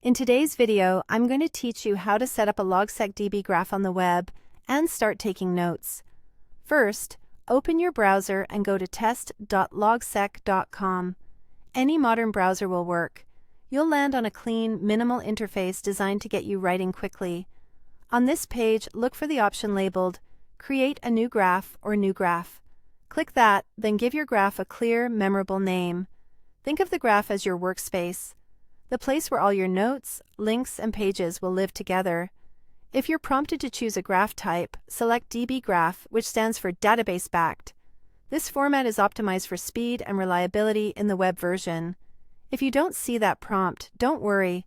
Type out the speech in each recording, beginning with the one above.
In today's video, I'm going to teach you how to set up a Logseq DB graph on the web and start taking notes. First, open your browser and go to test.logseq.com. Any modern browser will work. You'll land on a clean, minimal interface designed to get you writing quickly. On this page, look for the option labeled Create a New Graph or New Graph. Click that, then give your graph a clear, memorable name. Think of the graph as your workspace, the place where all your notes, links, and pages will live together. If you're prompted to choose a graph type, select DB Graph, which stands for Database Backed. This format is optimized for speed and reliability in the web version. If you don't see that prompt, don't worry.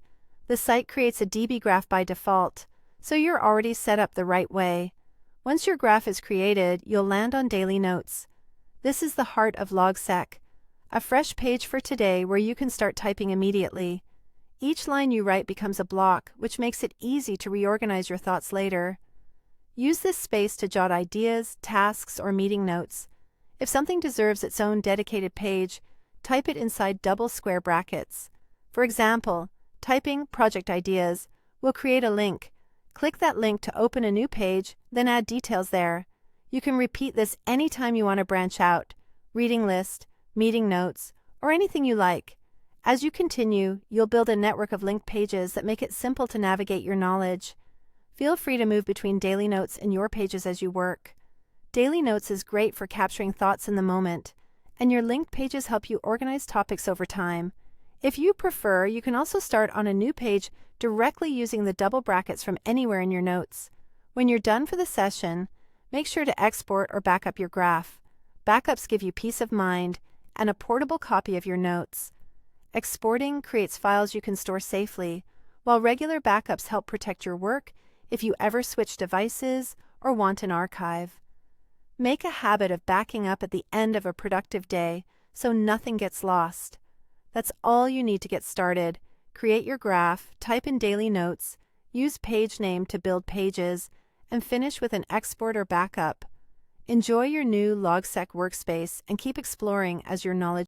The site creates a DB graph by default, so you're already set up the right way. Once your graph is created, you'll land on Daily Notes. This is the heart of Logseq, a fresh page for today where you can start typing immediately. Each line you write becomes a block, which makes it easy to reorganize your thoughts later. Use this space to jot ideas, tasks, or meeting notes. If something deserves its own dedicated page, type it inside double square brackets. For example, typing project ideas will create a link. Click that link to open a new page, then add details there. You can repeat this anytime you want to branch out, reading list, meeting notes, or anything you like. As you continue, you'll build a network of linked pages that make it simple to navigate your knowledge. Feel free to move between Daily Notes and your pages as you work. Daily Notes is great for capturing thoughts in the moment, and your linked pages help you organize topics over time. If you prefer, you can also start on a new page directly using the double brackets from anywhere in your notes. When you're done for the session, make sure to export or back up your graph. Backups give you peace of mind and a portable copy of your notes. Exporting creates files you can store safely, while regular backups help protect your work if you ever switch devices or want an archive. Make a habit of backing up at the end of a productive day so nothing gets lost. That's all you need to get started. Create your graph, type in Daily Notes, use page name to build pages, and finish with an export or backup. Enjoy your new Logseq workspace and keep exploring as your knowledge